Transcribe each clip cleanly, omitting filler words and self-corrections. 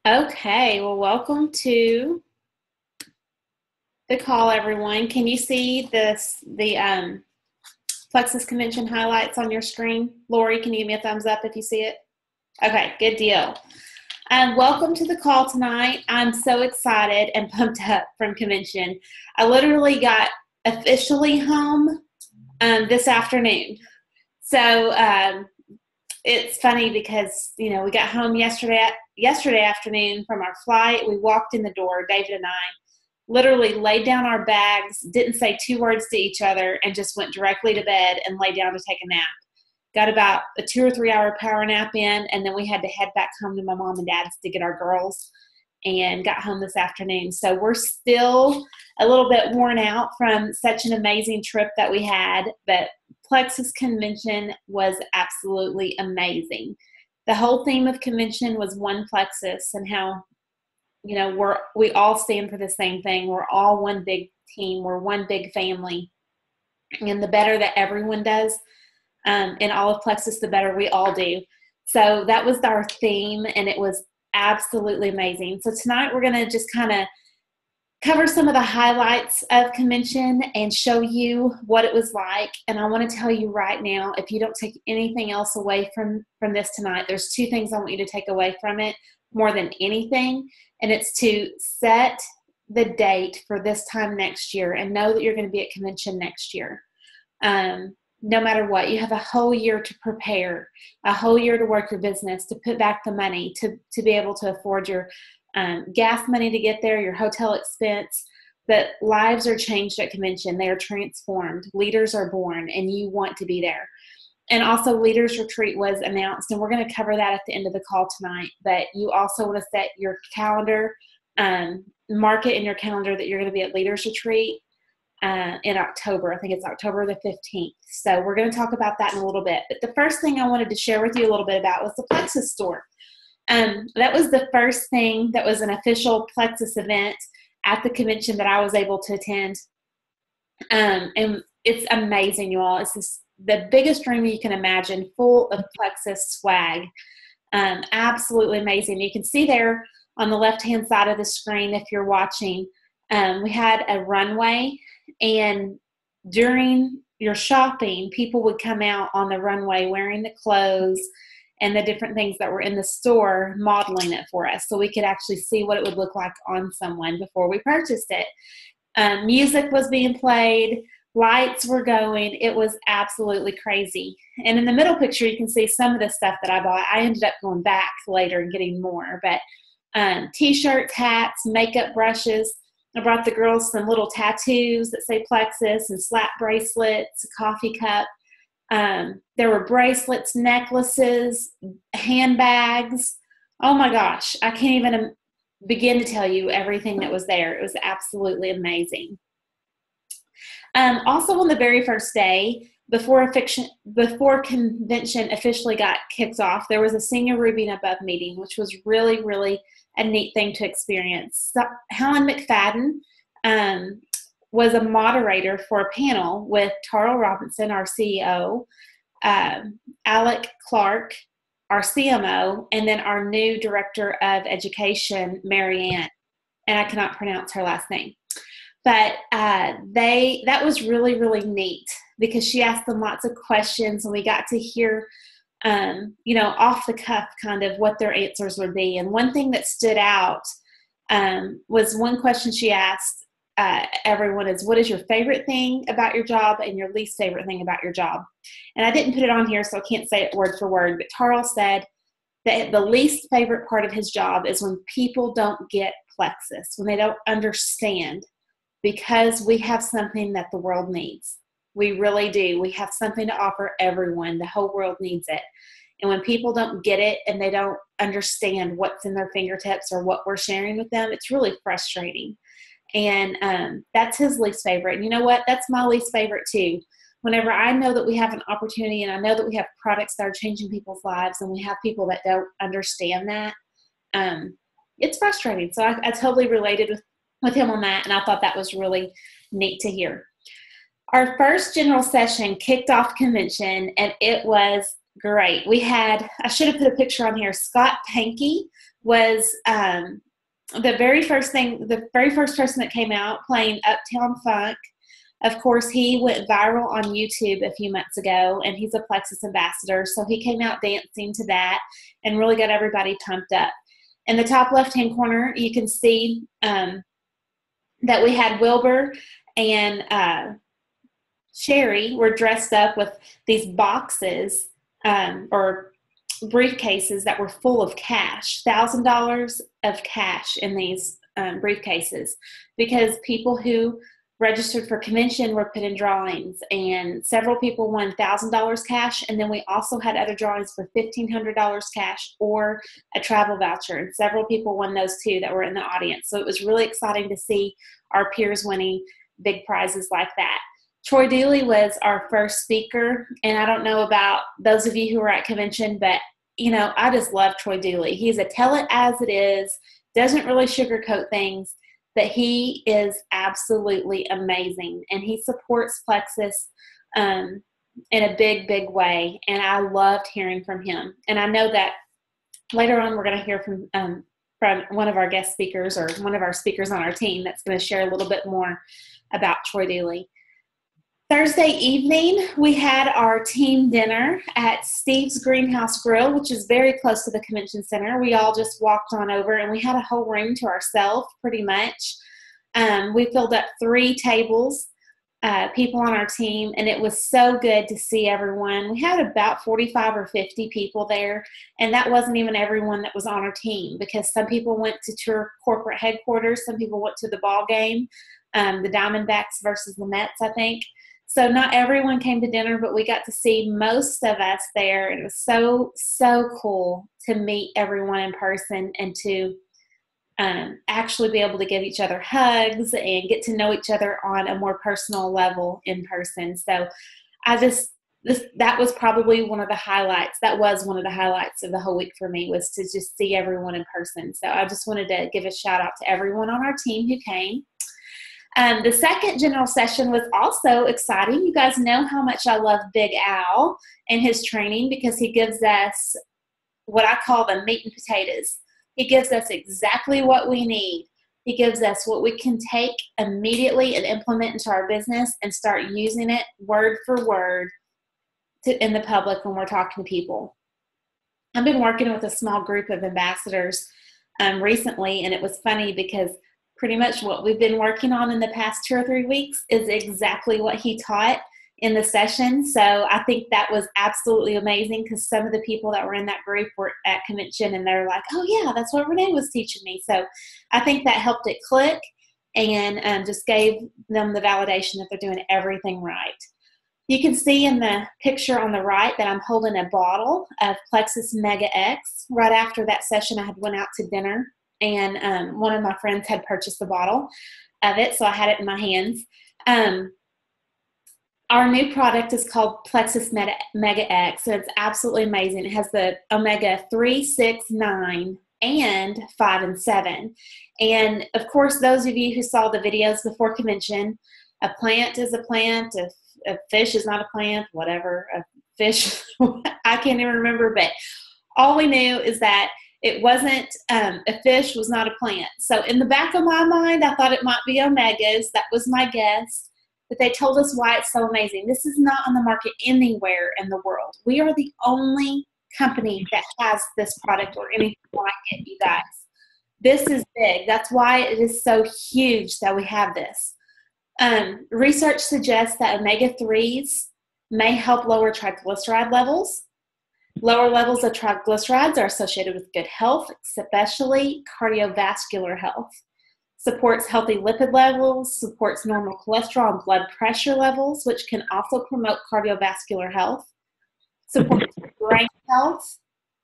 Okay, well, welcome to the call, everyone. Can you see the Plexus Convention highlights on your screen? Lori, can you give me a thumbs up if you see it? Okay, good deal. Welcome to the call tonight. I'm so excited and pumped up from convention. I literally got officially home this afternoon. So it's funny because we got home yesterday afternoon from our flight. We walked in the door, David and I literally laid down our bags, didn't say two words to each other, and just went directly to bed and lay down to take a nap. Got about a 2 or 3 hour power nap in, and then we had to head back home to my mom and dad's to get our girls, and got home this afternoon. So we're still a little bit worn out from such an amazing trip that we had, but Plexus Convention was absolutely amazing. The whole theme of convention was one Plexus, and how we all stand for the same thing. We're all one big team. We're one big family. And the better that everyone does in all of Plexus, the better we all do. So that was our theme, and it was absolutely amazing. So tonight we're going to just kind of cover some of the highlights of convention and show you what it was like. And I want to tell you right now, if you don't take anything else away from this tonight, there's two things I want you to take away from it more than anything. And it's to set the date for this time next year and know that you're going to be at convention next year. No matter what, you have a whole year to prepare, a whole year to work your business, to put back the money, to be able to afford your gas money to get there, your hotel expense. But lives are changed at convention. They are transformed. Leaders are born, and you want to be there. And also, Leaders Retreat was announced, and we're going to cover that at the end of the call tonight. But you also want to set your calendar, mark it in your calendar that you're going to be at Leaders Retreat in October. I think it's October the 15th. So we're going to talk about that in a little bit. But the first thing I wanted to share with you a little bit about was the Plexus store. That was the first thing that was an official Plexus event at the convention that I was able to attend. And it's amazing, you all. It's the biggest room you can imagine, full of Plexus swag. Absolutely amazing. You can see there on the left-hand side of the screen, if you're watching, we had a runway, and during your shopping, people would come out on the runway wearing the clothes and the different things that were in the store, modeling it for us so we could actually see what it would look like on someone before we purchased it. Music was being played. Lights were going. It was absolutely crazy. And in the middle picture, you can see some of the stuff that I bought. I ended up going back later and getting more. But T-shirts, hats, makeup brushes. I brought the girls some little tattoos that say Plexus and slap bracelets, a coffee cup. There were bracelets, necklaces, handbags. Oh my gosh, I can't even begin to tell you everything that was there. It was absolutely amazing. Also on the very first day, before convention officially got kicked off, there was a Senior Ruby and Above meeting, which was really, really a neat thing to experience. So Helen McFadden was a moderator for a panel with Tarl Robinson, our CEO, Alec Clark, our CMO, and then our new Director of Education, Marianne, and I cannot pronounce her last name. But that was really, really neat because she asked them lots of questions, and we got to hear, off the cuff kind of what their answers would be. And one thing that stood out was one question she asked everyone is, what is your favorite thing about your job and your least favorite thing about your job? And I didn't put it on here, so I can't say it word for word, but Tarl said that the least favorite part of his job is when people don't get Plexus, when they don't understand, because we have something that the world needs. We really do. We have something to offer everyone. The whole world needs it. And when people don't get it and they don't understand what's in their fingertips or what we're sharing with them, it's really frustrating. And that's his least favorite. And you know what? That's my least favorite too. Whenever I know that we have an opportunity and I know that we have products that are changing people's lives and we have people that don't understand that, it's frustrating. So I totally related with him on that, and I thought that was really neat to hear. Our first general session kicked off convention, and it was Great. We had, I should have put a picture on here. Scott Pankey was the very first person that came out playing Uptown Funk. Of course, he went viral on YouTube a few months ago, and he's a Plexus ambassador. So he came out dancing to that and really got everybody pumped up. In the top left-hand corner, you can see that we had Wilbur and Sherry were dressed up with these boxes or briefcases that were full of cash, $1,000 of cash in these briefcases, because people who registered for convention were put in drawings, and several people won $1,000 cash, and then we also had other drawings for $1,500 cash or a travel voucher, and several people won those too that were in the audience. So it was really exciting to see our peers winning big prizes like that. Troy Dooley was our first speaker, and I don't know about those of you who were at convention, but I just love Troy Dooley. He's a tell it as it is, doesn't really sugarcoat things, but he is absolutely amazing, and he supports Plexus in a big, big way, and I loved hearing from him. And I know that later on we're going to hear from one of our guest speakers or one of our speakers on our team that's going to share a little bit more about Troy Dooley. Thursday evening, we had our team dinner at Steve's Greenhouse Grill, which is very close to the convention center. We all just walked on over, and we had a whole room to ourselves pretty much. We filled up 3 tables, people on our team, and it was so good to see everyone. We had about 45 or 50 people there, and that wasn't even everyone that was on our team, because some people went to tour corporate headquarters, some people went to the ball game, the Diamondbacks versus the Mets, I think. So not everyone came to dinner, but we got to see most of us there. It was so, so cool to meet everyone in person and to actually be able to give each other hugs and get to know each other on a more personal level in person. So that was probably one of the highlights. That was one of the highlights of the whole week for me, was to just see everyone in person. So I just wanted to give a shout out to everyone on our team who came. The second general session was also exciting. You guys know how much I love Big Al and his training, because he gives us what I call the meat and potatoes. He gives us exactly what we need. He gives us what we can take immediately and implement into our business and start using it word for word in the public when we're talking to people. I've been working with a small group of ambassadors recently, and it was funny because pretty much what we've been working on in the past 2 or 3 weeks is exactly what he taught in the session. So I think that was absolutely amazing, because some of the people that were in that group were at convention and they're like, oh yeah, that's what Renee was teaching me. So I think that helped it click and just gave them the validation that they're doing everything right. You can see in the picture on the right that I'm holding a bottle of Plexus Mega X. Right after that session, I had went out to dinner, and one of my friends had purchased a bottle of it, so I had it in my hands. Our new product is called Plexus Mega X, so it's absolutely amazing. It has the Omega 3, 6, 9, and 5 and 7. And, of course, those of you who saw the videos before convention, a plant is a plant, a fish is not a plant, whatever, a fish, I can't even remember, but all we knew is that it wasn't, a fish was not a plant. So in the back of my mind, I thought it might be omegas. That was my guess. But they told us why it's so amazing. This is not on the market anywhere in the world. We are the only company that has this product or anything like it, you guys. This is big. That's why it is so huge that we have this. Research suggests that omega-3s may help lower triglyceride levels. Lower levels of triglycerides are associated with good health, especially cardiovascular health. Supports healthy lipid levels, supports normal cholesterol and blood pressure levels, which can also promote cardiovascular health. Supports brain health,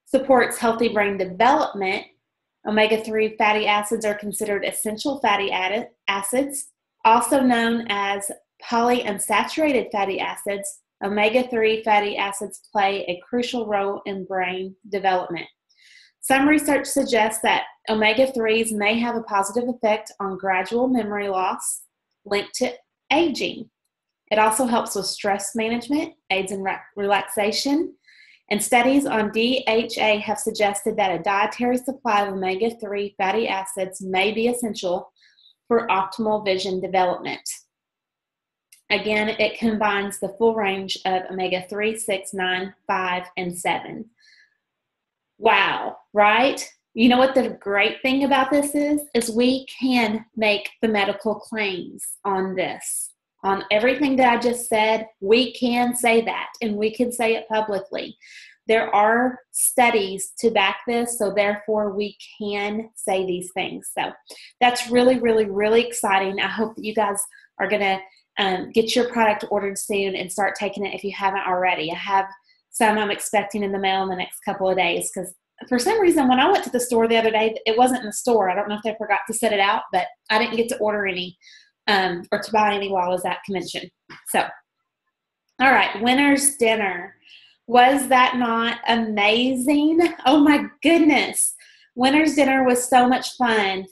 supports healthy brain development. Omega-3 fatty acids are considered essential fatty acids, also known as polyunsaturated fatty acids. Omega-3 fatty acids play a crucial role in brain development. Some research suggests that omega-3s may have a positive effect on gradual memory loss linked to aging. It also helps with stress management, aids in relaxation, And studies on DHA have suggested that a dietary supply of omega-3 fatty acids may be essential for optimal vision development. Again, it combines the full range of omega-3, 6, 9, 5, and 7. Wow, right? You know what the great thing about this is we can make the medical claims on this. On everything that I just said, we can say that, and we can say it publicly. There are studies to back this, so therefore we can say these things. So that's really, really, really exciting. I hope that you guys are going to get your product ordered soon and start taking it if you haven't already. I have some I'm expecting in the mail in the next couple of days, because for some reason when I went to the store the other day, it wasn't in the store. I don't know if they forgot to set it out, but I didn't get to order any or to buy any while I was at convention. So, all right, winner's dinner. Was that not amazing? Oh my goodness. Winner's dinner was so much fun.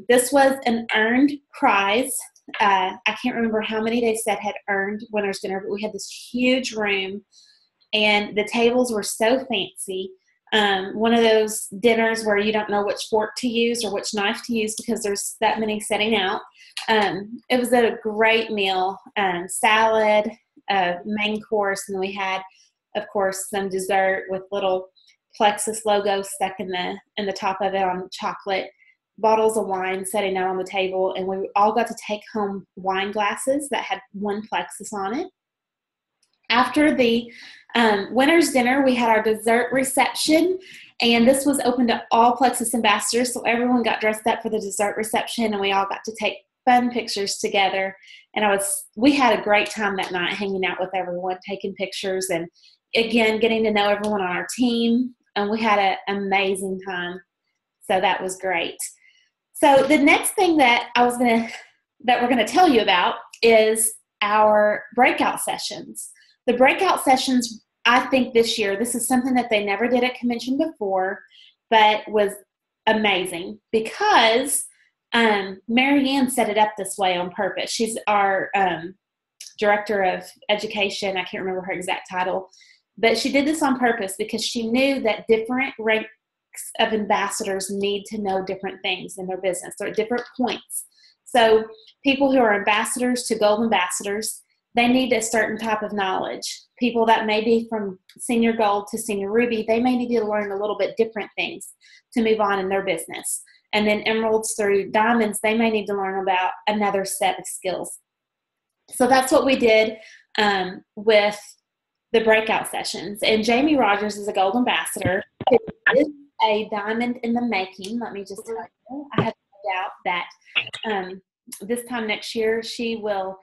This was an earned prize. I can't remember how many they said had earned winner's dinner, but we had this huge room and the tables were so fancy. One of those dinners where you don't know which fork to use or which knife to use because there's that many setting out. It was a great meal, salad, main course, and we had, of course, some dessert with little Plexus logo stuck in the top of it on chocolate, bottles of wine sitting out on the table, and we all got to take home wine glasses that had one Plexus on it. After the winner's dinner, we had our dessert reception, and this was open to all Plexus ambassadors, so everyone got dressed up for the dessert reception, and we all got to take fun pictures together. And we had a great time that night hanging out with everyone, taking pictures, and again, getting to know everyone on our team, and we had an amazing time. So that was great. So the next thing that we're gonna tell you about is our breakout sessions. The breakout sessions, I think this year, this is something that they never did at convention before, but was amazing because Mary Ann set it up this way on purpose. She's our director of education. I can't remember her exact title, but she did this on purpose because she knew that different ranks of ambassadors need to know different things in their business. They're at different points. So people who are ambassadors to gold ambassadors, they need a certain type of knowledge. People that may be from senior gold to senior ruby, they may need to learn a little bit different things to move on in their business. And then emeralds through diamonds, they may need to learn about another set of skills. So that's what we did with the breakout sessions. And Jamie Rogers is a gold ambassador. It is a diamond in the making. Let me just tell you, I have no doubt that this time next year she will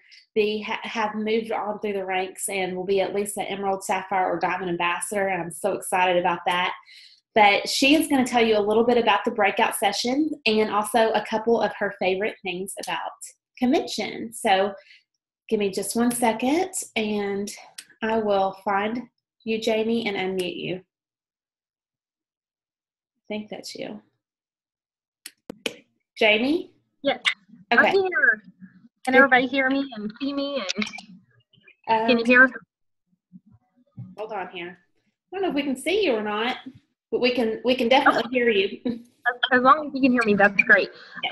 have moved on through the ranks and will be at least an emerald, sapphire, or diamond ambassador. And I'm so excited about that. But she is going to tell you a little bit about the breakout session and also a couple of her favorite things about convention. So give me just 1 second and I will find you, Jamie, and unmute you. I think that's you. Jamie? Yes. Okay. I'm here. Can everybody hear me and see me? And can you hear? Hold on here. I don't know if we can see you or not, but we can definitely hear you. As long as you can hear me, that's great. Yes.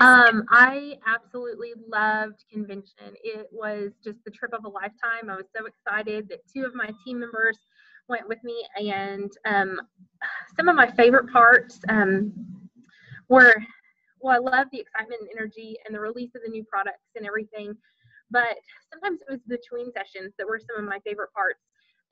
I absolutely loved convention. It was just the trip of a lifetime. I was so excited that 2 of my team members went with me, and some of my favorite parts were, well, I love the excitement and energy and the release of the new products and everything, but sometimes it was between sessions that were some of my favorite parts.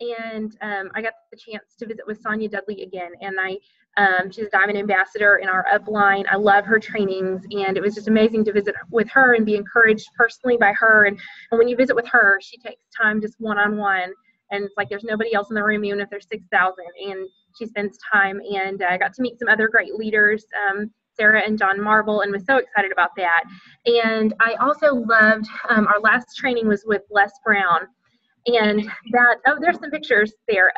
And I got the chance to visit with Sonia Dudley again, and she's a diamond ambassador in our upline. I love her trainings, and it was just amazing to visit with her and be encouraged personally by her. And when you visit with her, she takes time just one-on-one, and it's like there's nobody else in the room, even if there's 6,000, and she spends time. And I got to meet some other great leaders, Sarah and John Marble, and was so excited about that. And I also loved, our last training was with Les Brown. And that, oh, there's some pictures there.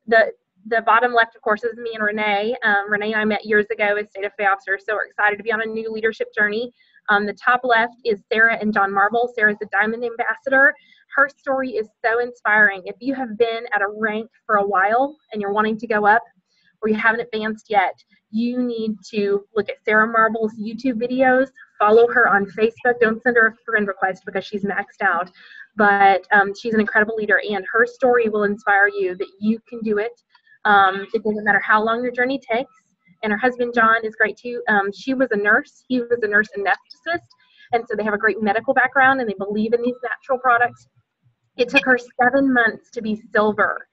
The bottom left, of course, is me and Renee. Renee and I met years ago as State FA officer, so we're excited to be on a new leadership journey. The top left is Sarah and John Marble. Sarah's the Diamond Ambassador. Her story is so inspiring. If you have been at a rank for a while and you're wanting to go up, or you haven't advanced yet, you need to look at Sarah Marble's YouTube videos, follow her on Facebook. Don't send her a friend request because she's maxed out, but she's an incredible leader, and her story will inspire you that you can do it. It doesn't matter how long your journey takes. And her husband, John, is great too. She was a nurse. He was a nurse anesthetist, and so they have a great medical background, and they believe in these natural products. It took her 7 months to be silver.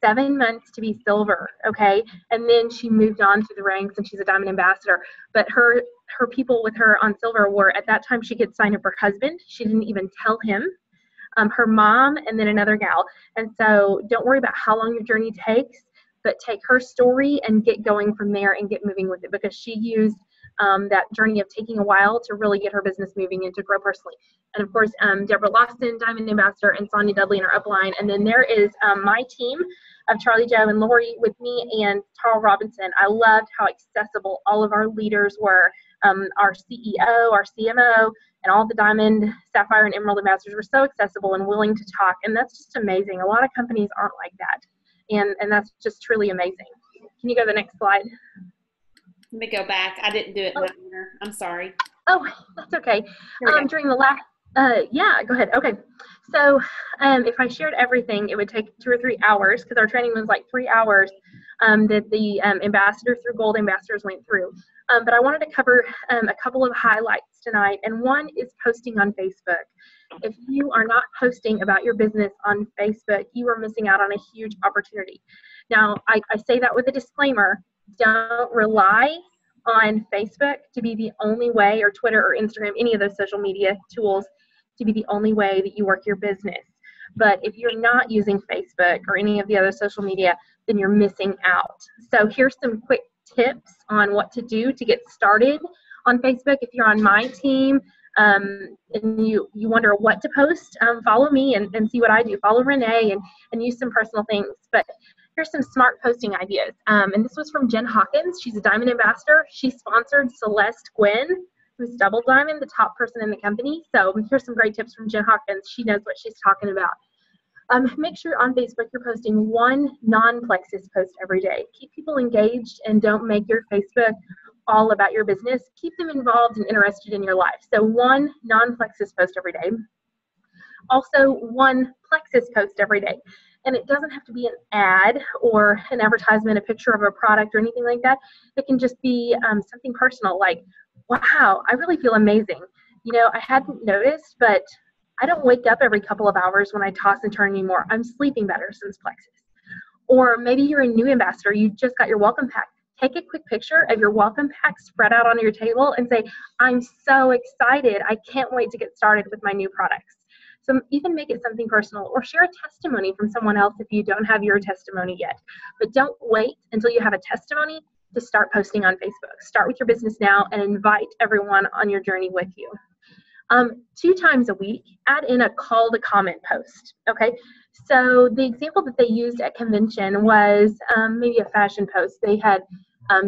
7 months to be silver, okay? And then she moved on through the ranks, and she's a diamond ambassador. But her people with her on silver were, at that time, she could sign up her husband. She didn't even tell him. Her mom, and then another gal. And so don't worry about how long your journey takes, but take her story and get going from there and get moving with it, because she used that journey of taking a while to really get her business moving and to grow personally. And of course, Deborah Lawson, Diamond Ambassador, and Sonia Dudley in our upline. And then there is my team of Charlie, Joe, and Lori with me, and Tarl Robinson. I loved how accessible all of our leaders were. Our CEO, our CMO, and all the Diamond, Sapphire, and Emerald Ambassadors were so accessible and willing to talk. And that's just amazing. A lot of companies aren't like that. And that's just truly amazing. Can you go to the next slide? Let me go back. I didn't do it in that order. I'm sorry. Oh, that's okay. During the last, yeah, go ahead. Okay. So if I shared everything, it would take 2 or 3 hours, because our training was like 3 hours that the ambassadors through Gold ambassadors went through. But I wanted to cover a couple of highlights tonight. And one is posting on Facebook. If you are not posting about your business on Facebook, you are missing out on a huge opportunity. Now, I say that with a disclaimer. Don't rely on Facebook to be the only way, or Twitter or Instagram, any of those social media tools, to be the only way that you work your business. But if you're not using Facebook or any of the other social media, then you're missing out. So here's some quick tips on what to do to get started on Facebook. If you're on my team and you wonder what to post, follow me and see what I do. Follow Renee and use some personal things. But here's some smart posting ideas. And this was from Jen Hawkins. She's a Diamond Ambassador. She sponsored Celeste Gwynn, who's double Diamond, the top person in the company. So here's some great tips from Jen Hawkins. She knows what she's talking about. Make sure on Facebook you're posting one non-Plexus post every day. Keep people engaged and don't make your Facebook all about your business. Keep them involved and interested in your life. So one non-Plexus post every day. Also, one Plexus post every day. And it doesn't have to be an ad or an advertisement, a picture of a product or anything like that. It can just be something personal, like, wow, I really feel amazing. You know, I hadn't noticed, but I don't wake up every couple of hours when I toss and turn anymore. I'm sleeping better since Plexus. Or maybe you're a new ambassador. You just got your welcome pack. Take a quick picture of your welcome pack spread out on your table and say, I'm so excited. I can't wait to get started with my new products. So even make it something personal, or share a testimony from someone else if you don't have your testimony yet. But don't wait until you have a testimony to start posting on Facebook. Start with your business now and invite everyone on your journey with you. 2 times a week, add in a call to comment post, okay? So the example that they used at convention was maybe a fashion post. They had,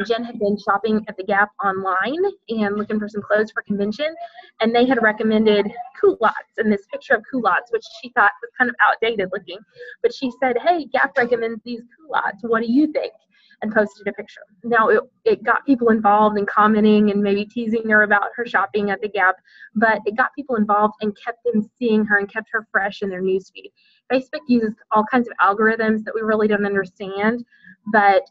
Jen had been shopping at the Gap online and looking for some clothes for convention, and they had recommended culottes, and this picture of culottes, which she thought was kind of outdated looking, but she said, hey, Gap recommends these culottes, what do you think? And posted a picture. Now, it got people involved and commenting and maybe teasing her about her shopping at the Gap, but it got people involved and kept them seeing her and kept her fresh in their newsfeed. Facebook uses all kinds of algorithms that we really don't understand, but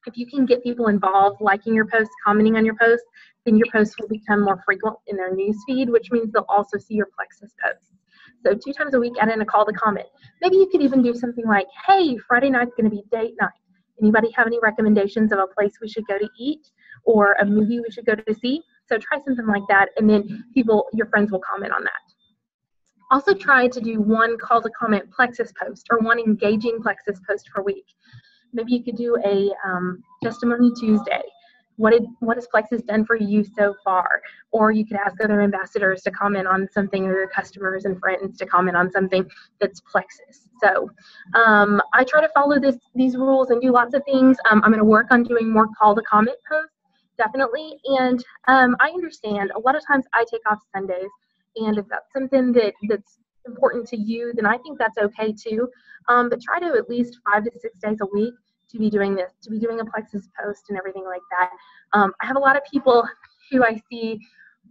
if you can get people involved, liking your posts, commenting on your posts, then your posts will become more frequent in their newsfeed, which means they'll also see your Plexus posts. So 2 times a week, add in a call to comment. Maybe you could even do something like, hey, Friday night's going to be date night. Anybody have any recommendations of a place we should go to eat or a movie we should go to see? So try something like that, and then your friends will comment on that. Also try to do one call to comment Plexus post or one engaging Plexus post per week. Maybe you could do a testimony Tuesday. What has Plexus done for you so far? Or you could ask other ambassadors to comment on something, or your customers and friends to comment on something that's Plexus. So I try to follow these rules and do lots of things. I'm going to work on doing more call to comment posts, definitely. And I understand a lot of times I take off Sundays, and if that's something that's important to you, then I think that's okay too. But try to at least 5 to 6 days a week to be doing this, to be doing a Plexus post and everything like that. I have a lot of people who I see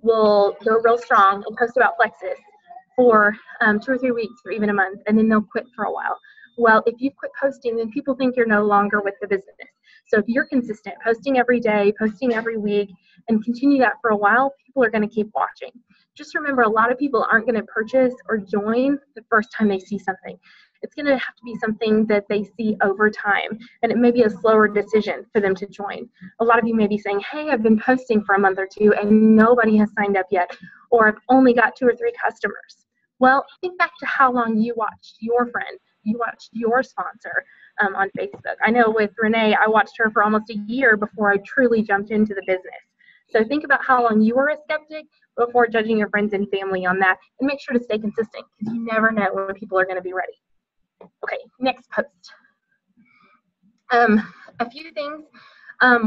will go real strong and post about Plexus for 2 or 3 weeks or even a month, and then they'll quit for a while. Well, if you quit posting, then people think you're no longer with the business. So if you're consistent, posting every day, posting every week, and continue that for a while, people are going to keep watching. Just remember, a lot of people aren't going to purchase or join the first time they see something. It's going to have to be something that they see over time, and it may be a slower decision for them to join. A lot of you may be saying, hey, I've been posting for a month or two and nobody has signed up yet, or I've only got 2 or 3 customers. Well, think back to how long you watched your friend, you watched your sponsor on Facebook. I know with Renee, I watched her for almost a year before I truly jumped into the business. So think about how long you were a skeptic before judging your friends and family on that, and make sure to stay consistent because you never know when people are going to be ready. Okay, next post. A few things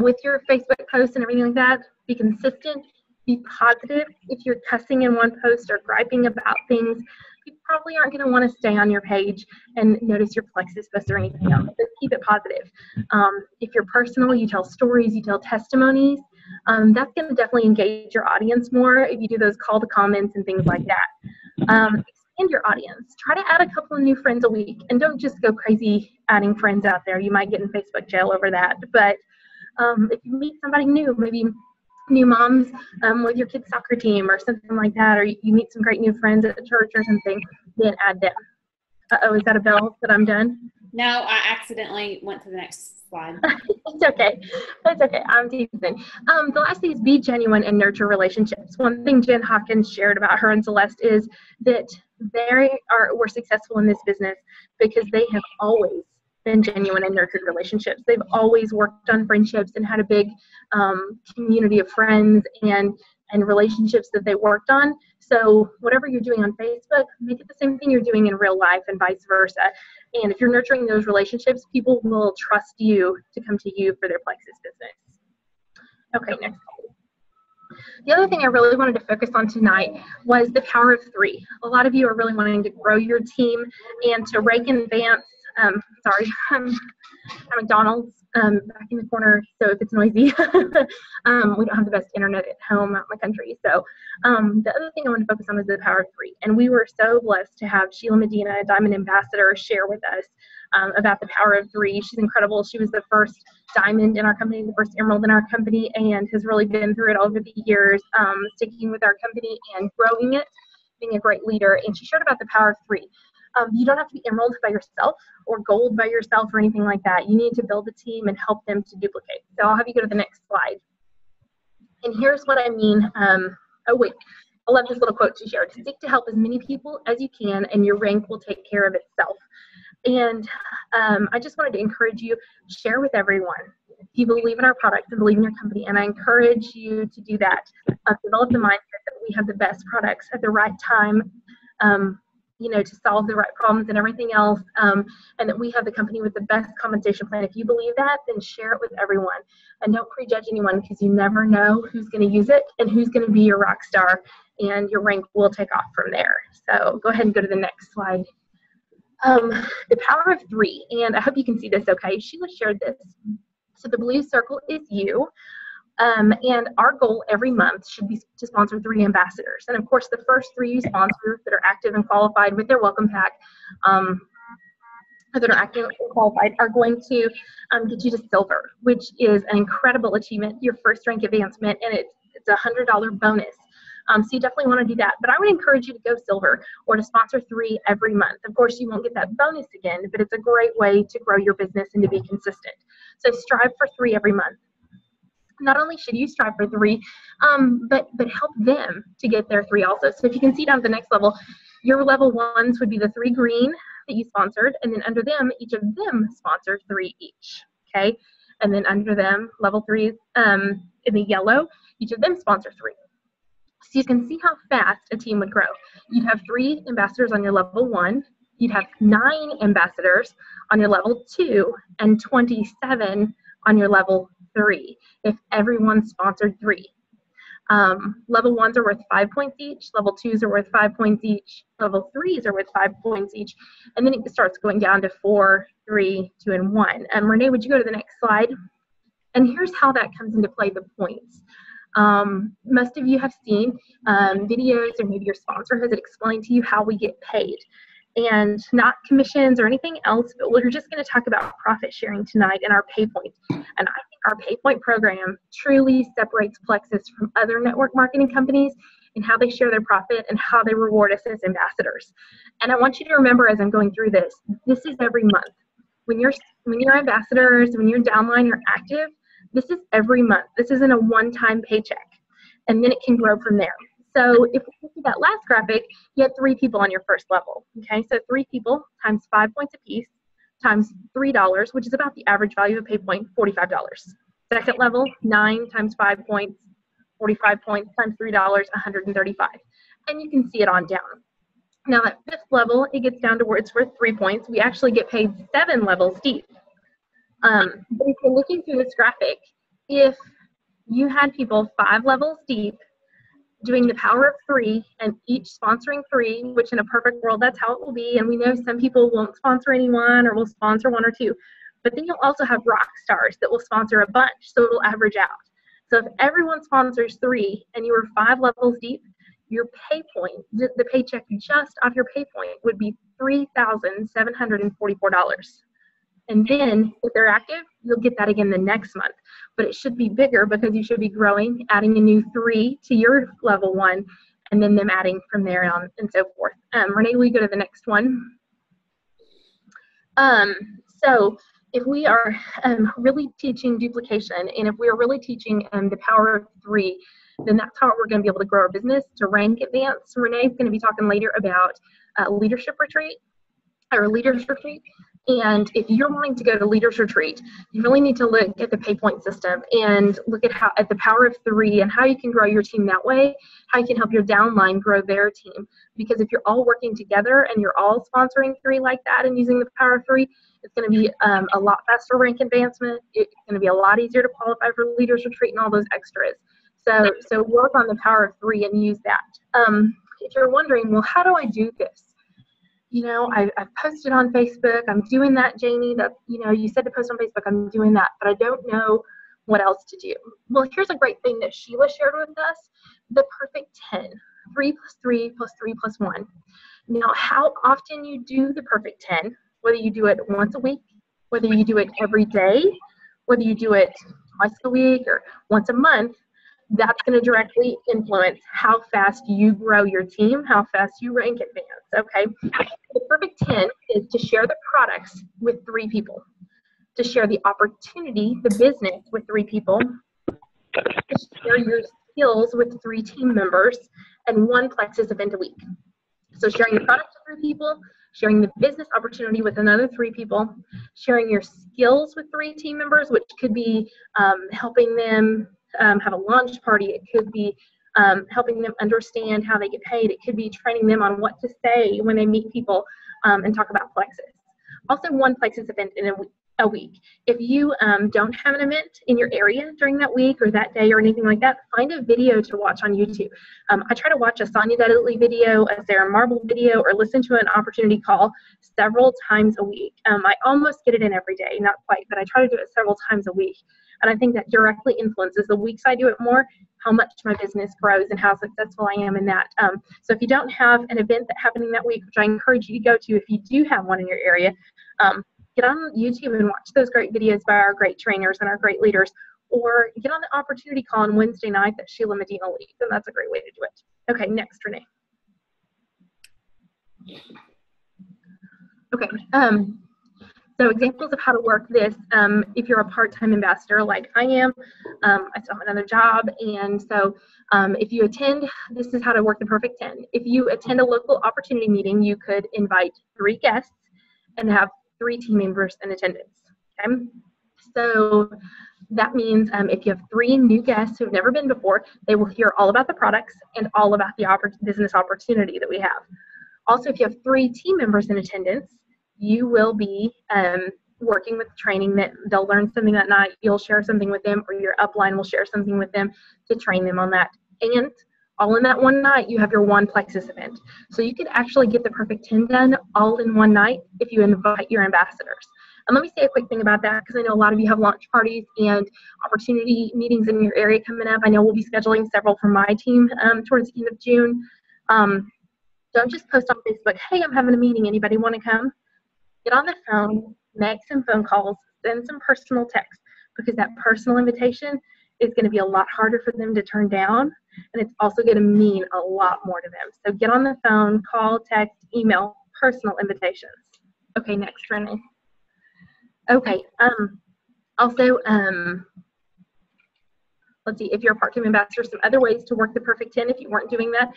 with your Facebook posts and everything like that. Be consistent, be positive. If you're cussing in one post or griping about things, you probably aren't going to want to stay on your page and notice your Plexus post or anything else. But keep it positive. If you're personal, you tell stories, you tell testimonies. That's going to definitely engage your audience more if you do those call to comments and things like that. Expand your audience. Try to add a couple of new friends a week, and don't just go crazy adding friends out there. You might get in Facebook jail over that. But if you meet somebody new, maybe new moms with your kids' soccer team or something like that, or you meet some great new friends at church or something, then add them. Uh-oh, is that a bell that I'm done? No, I accidentally went to the next slide. It's okay. It's okay. I'm teasing. The last thing is be genuine and nurture relationships. One thing Jen Hawkins shared about her and Celeste is that were successful in this business because they have always been genuine and nurtured relationships. They've always worked on friendships and had a big community of friends and relationships that they worked on. So whatever you're doing on Facebook, make it the same thing you're doing in real life and vice versa. And if you're nurturing those relationships, people will trust you to come to you for their Plexus business. Okay, next. The other thing I really wanted to focus on tonight was the power of 3. A lot of you are really wanting to grow your team and to rake in advance. Sorry, I'm at McDonald's back in the corner, so if it's noisy, we don't have the best internet at home out in the country. So the other thing I want to focus on is the power of 3. And we were so blessed to have Sheila Medina, a Diamond Ambassador, share with us about the power of 3. She's incredible. She was the first Diamond in our company, the first Emerald in our company, and has really been through it over the years, sticking with our company and growing it, being a great leader. And she shared about the power of 3. You don't have to be Emerald by yourself or Gold by yourself or anything like that. You need to build a team and help them to duplicate. So I'll have you go to the next slide. And here's what I mean. Oh, wait. I love this little quote she shared. Seek to help as many people as you can, and your rank will take care of itself. And I just wanted to encourage you, share with everyone. If you believe in our product and believe in your company, and I encourage you to do that. Develop the mindset that we have the best products at the right time, to solve the right problems and everything else, and that we have the company with the best compensation plan. If you believe that, then share it with everyone. And don't prejudge anyone, because you never know who's going to use it and who's going to be your rock star, and your rank will take off from there. So go ahead and go to the next slide. The power of 3, and I hope you can see this okay. Sheila shared this. So the blue circle is you. And our goal every month should be to sponsor 3 ambassadors. And of course, the first 3 you sponsor that are active and qualified with their welcome pack, that are active and qualified, are going to get you to silver, which is an incredible achievement, your first rank advancement, and it's a $100 bonus. So you definitely want to do that. But I would encourage you to go silver or to sponsor 3 every month. Of course, you won't get that bonus again, but it's a great way to grow your business and to be consistent. So strive for 3 every month. Not only should you strive for 3, but help them to get their 3 also. So if you can see down at the next level, your level 1s would be the 3 green that you sponsored, and then under them, each of them sponsored 3 each, okay? And then under them, level 3s in the yellow, each of them sponsor 3. So you can see how fast a team would grow. You'd have 3 ambassadors on your level 1, you'd have 9 ambassadors on your level 2, and 27 on your level 3 if everyone sponsored 3. Level 1s are worth 5 points each. Level 2s are worth 5 points each. Level 3s are worth 5 points each. And then it starts going down to 4, 3, 2, and 1. Renee, would you go to the next slide? And here's how that comes into play, the points. Most of you have seen videos, or maybe your sponsor has explained to you how we get paid. And not commissions or anything else, but we're just going to talk about profit sharing tonight and our pay point. And I think our pay point program truly separates Plexus from other network marketing companies in how they share their profit and how they reward us as ambassadors. And I want you to remember, as I'm going through this, this is every month. When you're ambassadors, when you're downline, you're active, this is every month. This isn't a one-time paycheck. And then it can grow from there. So if we look at that last graphic, you had 3 people on your first level. Okay, so 3 people times 5 points apiece times $3, which is about the average value of pay point, $45. Second level, 9 times 5 points, 45 points times $3, $135. And you can see it on down. Now at 5th level, it gets down to where it's worth 3 points. We actually get paid 7 levels deep. But if you're looking through this graphic, if you had people 5 levels deep doing the power of 3 and each sponsoring 3, which in a perfect world, that's how it will be. And we know some people won't sponsor anyone or will sponsor 1 or 2. But then you'll also have rock stars that will sponsor a bunch, so it'll average out. So if everyone sponsors 3 and you were 5 levels deep, your pay point, the paycheck just off your pay point would be $3,744. And then if they're active, you'll get that again the next month. But it should be bigger because you should be growing, adding a new 3 to your level 1, and then them adding from there on and so forth. Renee, will you go to the next one? So if we are really teaching duplication, and if we are really teaching the power of 3, then that's how we're going to be able to grow our business to rank advance. Renee is going to be talking later about leadership retreat. And if you're wanting to go to Leaders Retreat, you really need to look at the pay point system and look at the power of 3 and how you can grow your team that way, how you can help your downline grow their team. Because if you're all working together and you're all sponsoring 3 like that and using the power of 3, it's going to be a lot faster rank advancement. It's going to be a lot easier to qualify for Leaders Retreat and all those extras. So work on the power of 3 and use that. If you're wondering, well, how do I do this? You know, I've posted on Facebook. I'm doing that, Janie. That, you know, you said to post on Facebook. I'm doing that, but I don't know what else to do. Well, here's a great thing that Sheila shared with us: the perfect 10, 3 plus 3 plus 3 plus 1. Now, how often you do the perfect 10, whether you do it once a week, whether you do it every day, whether you do it twice a week or once a month, that's going to directly influence how fast you grow your team, how fast you rank advance, okay? The perfect 10 is to share the products with 3 people, to share the opportunity, the business with 3 people, to share your skills with 3 team members, and 1 Plexus event a week. So sharing the product with 3 people, sharing the business opportunity with another 3 people, sharing your skills with 3 team members, which could be helping them have a launch party. It could be helping them understand how they get paid. It could be training them on what to say when they meet people and talk about Plexus. Also, 1 Plexus event in a week. If you don't have an event in your area during that week or that day or anything like that, find a video to watch on YouTube. I try to watch a Sonia Dudley video, a Sarah Marble video, or listen to an opportunity call several times a week. I almost get it in every day, not quite, but I try to do it several times a week. And I think that directly influences the weeks I do it more, how much my business grows and how successful I am in that. So if you don't have an event that's happening that week, which I encourage you to go to if you do have one in your area, get on YouTube and watch those great videos by our great trainers and our great leaders, or get on the opportunity call on Wednesday night that Sheila Medina leads, and that's a great way to do it. Okay, next, Renee. Okay, so examples of how to work this, if you're a part-time ambassador like I am, I still have another job, and so if you attend, this is how to work the perfect 10. If you attend a local opportunity meeting, you could invite 3 guests and have 3 team members in attendance, okay? So that means if you have 3 new guests who have never been before, they will hear all about the products and all about the business opportunity that we have. Also, if you have 3 team members in attendance, you will be working with training that they'll learn something that night, you'll share something with them, or your upline will share something with them to train them on that. And all in that one night, you have your one Plexus event. So you could actually get the perfect 10 done all in one night if you invite your ambassadors. And let me say a quick thing about that, because I know a lot of you have launch parties and opportunity meetings in your area coming up. I know we'll be scheduling several for my team towards the end of June. Don't just post on Facebook, hey, I'm having a meeting. Anybody want to come? Get on the phone, make some phone calls, send some personal text, because that personal invitation is going to be a lot harder for them to turn down, and it's also going to mean a lot more to them. So get on the phone, call, text, email, personal invitations. Okay, next, Renee. Okay, also, let's see, if you're a part-time ambassador, some other ways to work the perfect 10 if you weren't doing that,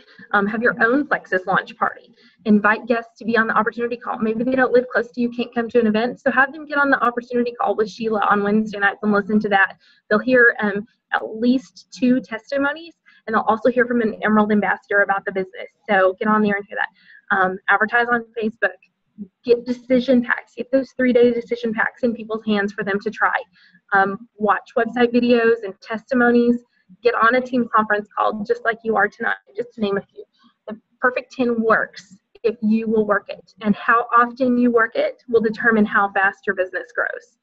have your own Plexus launch party. Invite guests to be on the opportunity call. Maybe they don't live close to you, can't come to an event, so have them get on the opportunity call with Sheila on Wednesday nights and listen to that. They'll hear at least 2 testimonies, and they'll also hear from an Emerald ambassador about the business. So get on there and hear that. Advertise on Facebook. Get decision packs. Get those 3-day decision packs in people's hands for them to try. Watch website videos and testimonies. Get on a team conference call just like you are tonight, just to name a few. The perfect 10 works if you will work it. And how often you work it will determine how fast your business grows.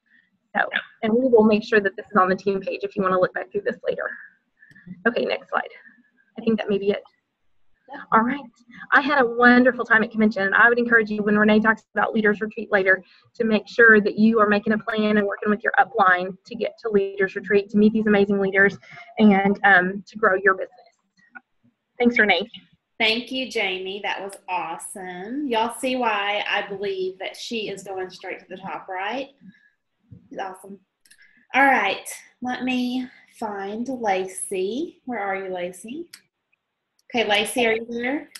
So, and we will make sure that this is on the team page if you want to look back through this later. Okay, next slide. I think that may be it. All right. I had a wonderful time at convention, and I would encourage you, when Renee talks about Leaders Retreat later, to make sure that you are making a plan and working with your upline to get to Leaders Retreat, to meet these amazing leaders, and to grow your business. Thanks, Renee. Thank you, Jamie. That was awesome. Y'all see why I believe that she is going straight to the top, right? She's awesome. All right. Let me find Lacey. Where are you, Lacey? Okay, Lacey, are you there?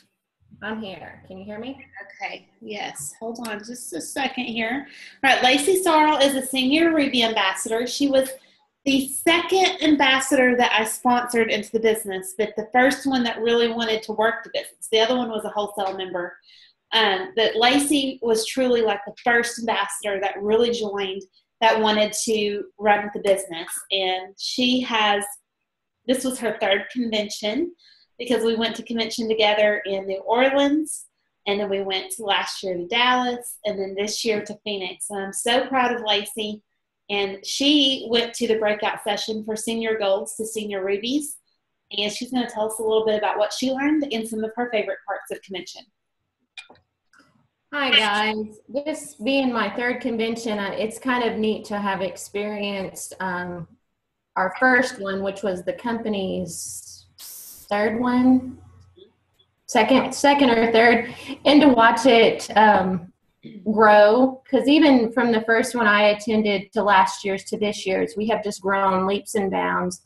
I'm here. Can you hear me? Okay, yes. Hold on just a second here. All right, Lacey Sarl is a senior Ruby ambassador. She was the second ambassador that I sponsored into the business, but the first one that really wanted to work the business. The other one was a wholesale member. But Lacey was truly like the first ambassador that really joined, that wanted to run the business. And this was her 3rd convention, because we went to convention together in New Orleans, and then we went last year to Dallas, and then this year to Phoenix. And I'm so proud of Lacey. And she went to the breakout session for Senior Golds to Senior Rubies, and she's going to tell us a little bit about what she learned and some of her favorite parts of convention. Hi, guys. This being my 3rd convention, it's kind of neat to have experienced our first one, which was the company's 3rd one, second or 3rd, and to watch it grow, because even from the first one I attended to last year's to this year's, we have just grown leaps and bounds.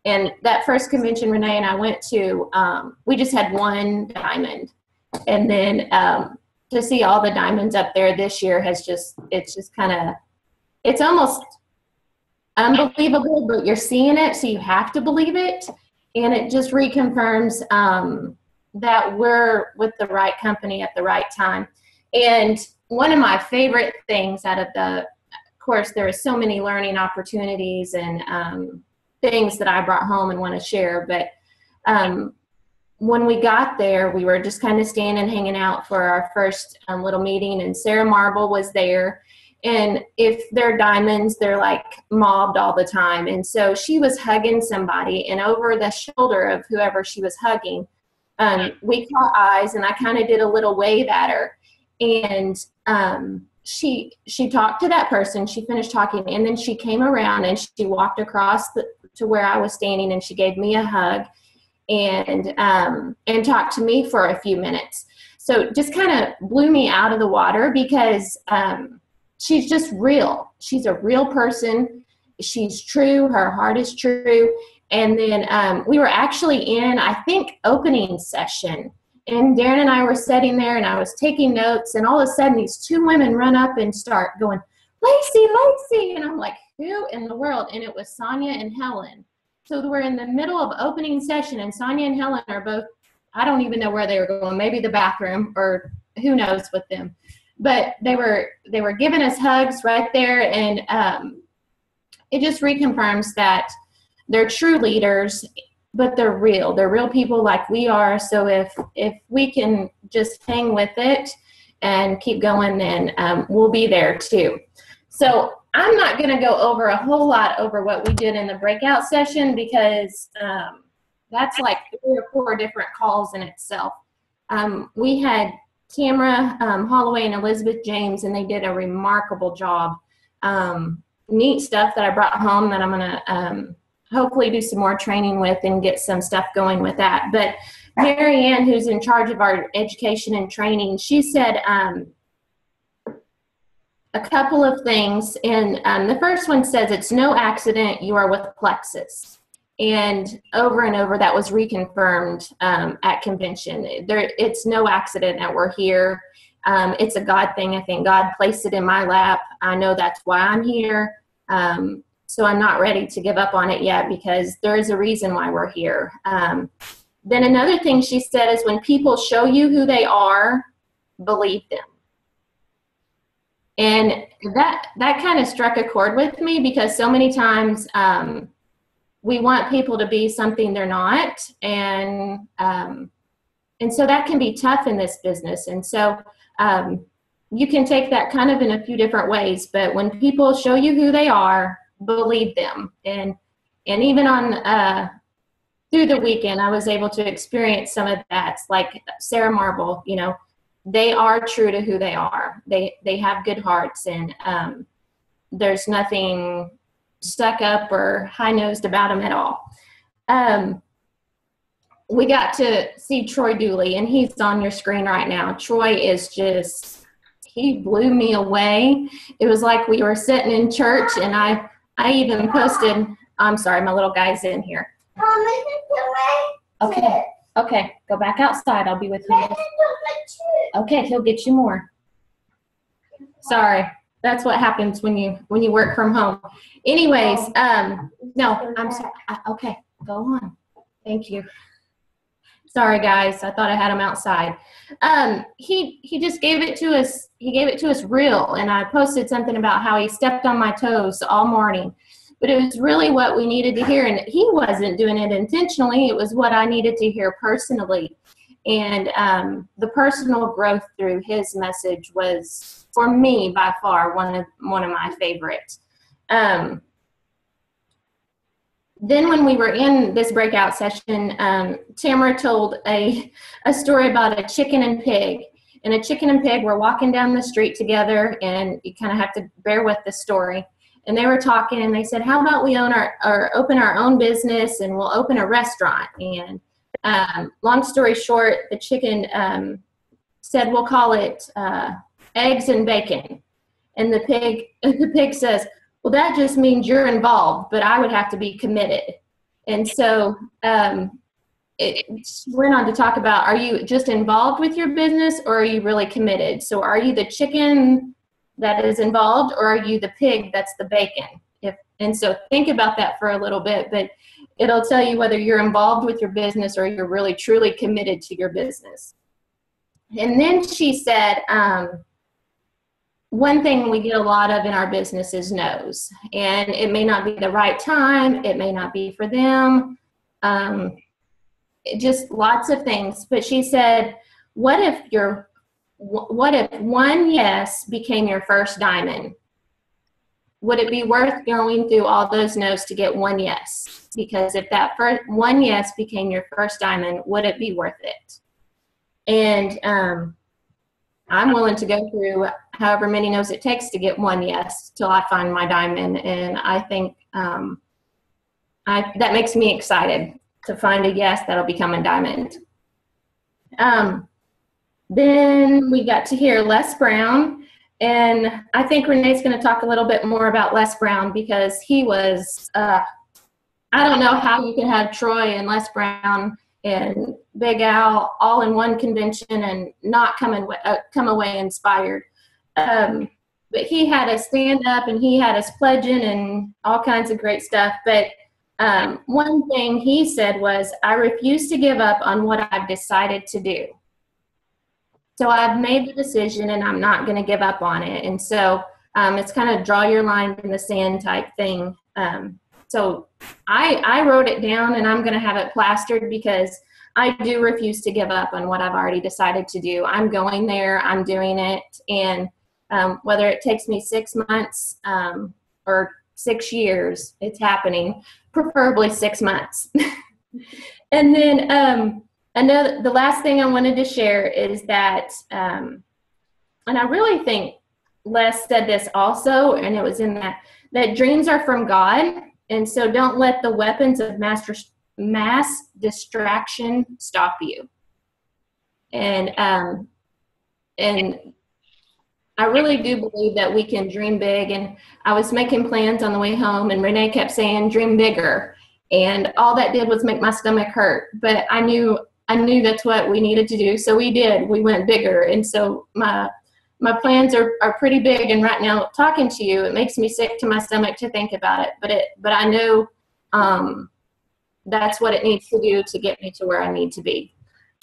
And that first convention Renee and I went to, we just had 1 diamond, and then to see all the diamonds up there this year it's almost unbelievable, but you're seeing it, so you have to believe it. And it just reconfirms that we're with the right company at the right time. And one of my favorite things out of of course, there are so many learning opportunities and things that I brought home and want to share. But when we got there, we were just kind of standing, hanging out for our first little meeting, and Sarah Marble was there. And if they're diamonds, they're like mobbed all the time. And so she was hugging somebody, and over the shoulder of whoever she was hugging, we caught eyes, and I kind of did a little wave at her. And she talked to that person. She finished talking, and then she came around and she walked across to where I was standing, and she gave me a hug and talked to me for a few minutes. So just kind of blew me out of the water, because she's just real. She's a real person. She's true. Her heart is true. And then we were actually in, I think, opening session. And Darren and I were sitting there, and I was taking notes. And all of a sudden, these 2 women run up and start going, Lacey, Lacey. And I'm like, who in the world? And it was Sonia and Helen. So we're in the middle of opening session, and Sonia and Helen are both, I don't even know where they were going, maybe the bathroom, or who knows with them. But they were giving us hugs right there, and it just reconfirms that they're true leaders, but they're real. They're real people like we are. So if we can just hang with it and keep going, then we'll be there too. So I'm not going to go over a whole lot over what we did in the breakout session, because that's like 3 or 4 different calls in itself. We had Tamara Holloway and Elizabeth James, and they did a remarkable job. Neat stuff that I brought home that I'm going to hopefully do some more training with and get some stuff going with that. But Mary Ann, who's in charge of our education and training, she said a couple of things. And the first one says, it's no accident you are with Plexus. And over that was reconfirmed at convention. It's no accident that we're here. It's a God thing. I think God placed it in my lap. I know that's why I'm here. So I'm not ready to give up on it yet, because there is a reason why we're here. Then another thing she said is, when people show you who they are, believe them. And that kind of struck a chord with me, because so many times we want people to be something they're not. And so that can be tough in this business. And so you can take that kind of in a few different ways. But when people show you who they are, believe them. And even on through the weekend, I was able to experience some of that. Like Sarah Marble, you know, they are true to who they are. They have good hearts, and there's nothing stuck up or high-nosed about them at all. We got to see Troy Dooley, and he's on your screen right now. Troy is just, he blew me away. It was like we were sitting in church, and I even posted, I'm sorry, my little guy's in here. Okay, go back outside. I'll be with you. Okay, he'll get you more. Sorry, that's what happens when you work from home. Anyways, no, I'm sorry. Okay, go on. Thank you. Sorry, guys. I thought I had him outside. He just gave it to us. He gave it to us real, and I posted something about how he stepped on my toes all morning. But it was really what we needed to hear, and he wasn't doing it intentionally. It was what I needed to hear personally. And the personal growth through his message was, for me, by far one of my favorites. Then when we were in this breakout session, Tamara told a story about a chicken and pig. And a chicken and pig were walking down the street together, and you kind of have to bear with the story. And they were talking, and they said, how about we open our own business, and we'll open a restaurant. And long story short, the chicken said, we'll call it eggs and bacon. And the pig says, well, that just means you're involved, but I would have to be committed. And so it went on to talk about, are you just involved with your business, or are you really committed? So are you the chicken that is involved, or are you the pig that's the bacon? And so think about that for a little bit, but it'll tell you whether you're involved with your business or you're really truly committed to your business. And then she said, one thing we get a lot of in our business is no's, and it may not be the right time, it may not be for them, just lots of things. But she said, what if one yes became your first diamond? Would it be worth going through all those no's to get one yes? Because if that first one yes became your first diamond, would it be worth it? And I'm willing to go through however many no's it takes to get one yes till I find my diamond. And I think that makes me excited to find a yes that'll become a diamond. Then we got to hear Les Brown, and I think Renee's going to talk a little bit more about Les Brown, because he was, I don't know how you can have Troy and Les Brown and Big Al all in one convention and not come away inspired. But he had us stand up, and he had us pledging and all kinds of great stuff. But one thing he said was, I refuse to give up on what I've decided to do. So I've made the decision, and I'm not going to give up on it. And so it's kind of draw your line in the sand type thing. So I wrote it down, and I'm going to have it plastered because I do refuse to give up on what I've already decided to do. I'm going there, I'm doing it, and whether it takes me 6 months or 6 years, it's happening, preferably 6 months. And then another, the last thing I wanted to share is that, and I really think Les said this also, and it was in that dreams are from God, and so don't let the weapons of mass distraction stop you. And I really do believe that we can dream big. And I was making plans on the way home, and Renee kept saying, "Dream bigger," and all that did was make my stomach hurt. But I knew that's what we needed to do, so we did. We went bigger, and so my plans are pretty big. And right now, talking to you, it makes me sick to my stomach to think about it. But I know that's what it needs to do to get me to where I need to be.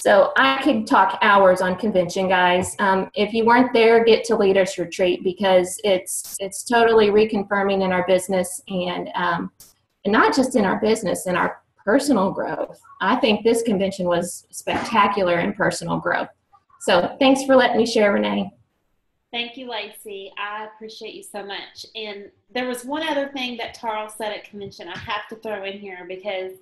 So I could talk hours on convention, guys. If you weren't there, get to Leaders Retreat, because it's totally reconfirming in our business, and not just in our business, in our personal growth. I think this convention was spectacular in personal growth. So thanks for letting me share, Renee. Thank you, Lacey. I appreciate you so much. And there was one other thing that Charles said at convention I have to throw in here, because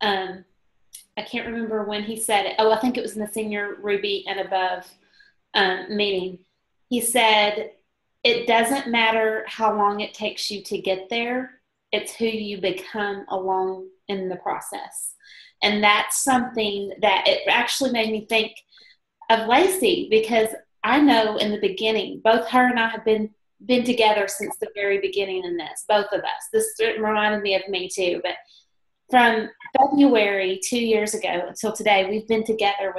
I can't remember when he said it. Oh, I think it was in the Senior Ruby and Above meeting. He said, it doesn't matter how long it takes you to get there. It's who you become along in the process. And that's something that it actually made me think of Lacey, because I know in the beginning, both her and I have been together since the very beginning in this, both of us. This reminded me of me too, but from February 2 years ago until today, we've been together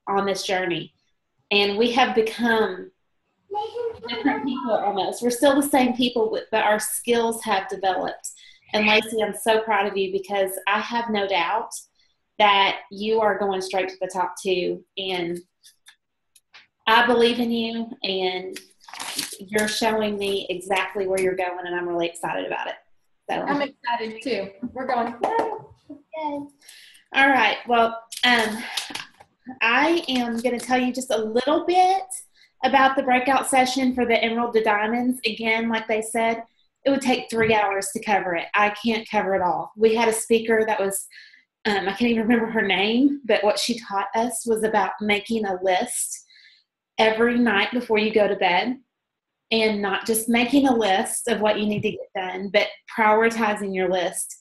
on this journey, and we have become different people almost. We're still the same people, but our skills have developed. And Lacey, I'm so proud of you, because I have no doubt that you are going straight to the top too. And I believe in you, and you're showing me exactly where you're going, and I'm really excited about it. So I'm excited too. We're going. Yay. All right. Well, I am going to tell you just a little bit about the breakout session for the Emerald to Diamonds. Again, like they said, it would take 3 hours to cover it. I can't cover it all. We had a speaker that was, I can't even remember her name, but what she taught us was about making a list every night before you go to bed, and not just making a list of what you need to get done, but prioritizing your list.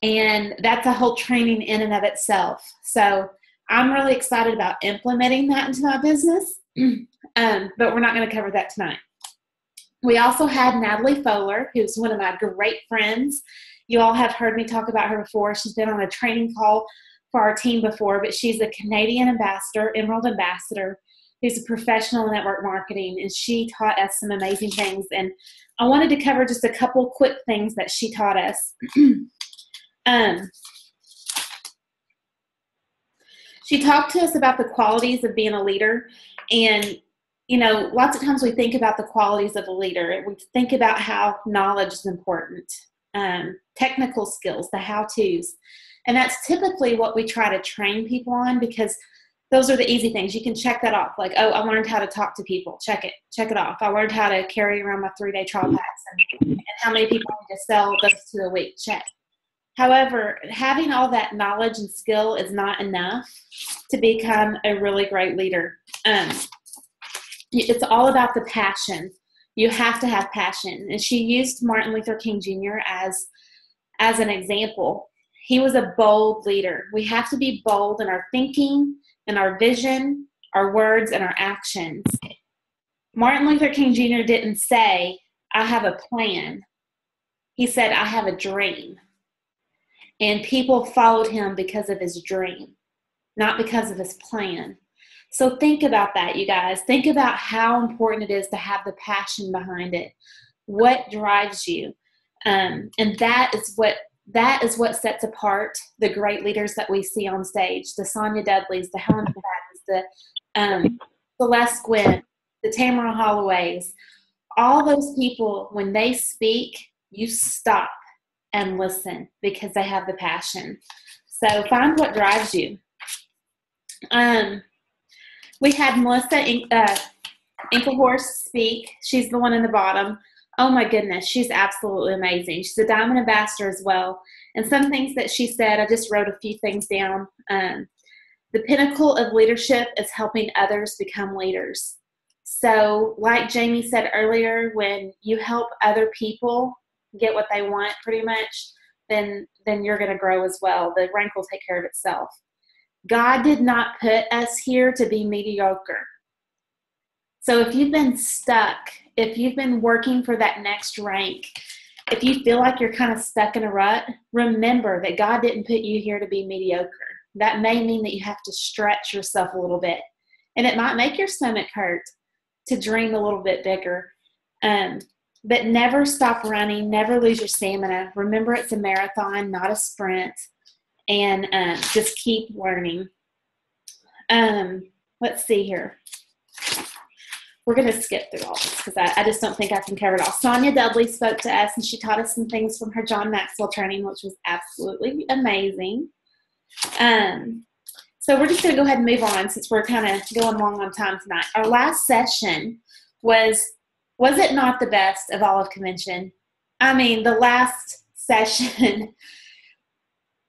And that's a whole training in and of itself. So I'm really excited about implementing that into my business, but we're not going to cover that tonight. We also had Natalie Fowler, who's one of my great friends. You all have heard me talk about her before. She's been on a training call for our team before, but she's a Canadian ambassador, Emerald ambassador, who's a professional in network marketing, and she taught us some amazing things. And I wanted to cover just a couple quick things that she taught us. She talked to us about the qualities of being a leader. And, you know, lots of times we think about the qualities of a leader. We think about how knowledge is important, technical skills, the how-tos. And that's typically what we try to train people on, because those are the easy things. You can check that off. Like, oh, I learned how to talk to people. Check it off. I learned how to carry around my 3-day trial packs, and how many people I need to sell those to a week. Check. However, having all that knowledge and skill is not enough to become a really great leader. It's all about the passion. You have to have passion. And she used Martin Luther King Jr. as an example. He was a bold leader. We have to be bold in our thinking, in our vision, our words, and our actions. Martin Luther King Jr. didn't say, I have a plan. He said, I have a dream. And people followed him because of his dream, not because of his plan. So think about that, you guys. Think about how important it is to have the passion behind it. What drives you? And that is what sets apart the great leaders that we see on stage, the Sonia Dudleys, the Helen Paddens, the Celeste Gwynn, the Tamara Holloways. All those people, when they speak, you stop and listen because they have the passion. So find what drives you. We had Melissa Inklehorst speak. She's the one in the bottom. Oh my goodness, she's absolutely amazing. She's a Diamond Ambassador as well. And some things that she said, I just wrote a few things down. The pinnacle of leadership is helping others become leaders. So like Jamie said earlier, when you help other people get what they want pretty much, then you're going to grow as well. The rank will take care of itself. God did not put us here to be mediocre. So if you've been stuck, if you've been working for that next rank, if you feel like you're kind of stuck in a rut, remember that God didn't put you here to be mediocre. That may mean that you have to stretch yourself a little bit. And it might make your stomach hurt to dream a little bit bigger. But never stop running. Never lose your stamina. Remember, it's a marathon, not a sprint. And just keep learning. Let's see here. We're going to skip through all this because I just don't think I can cover it all. Sonia Dudley spoke to us, and she taught us some things from her John Maxwell training, which was absolutely amazing. So we're just going to go ahead and move on since we're kind of going long on time tonight. Our last session was it not the best of all of convention? I mean, the last session,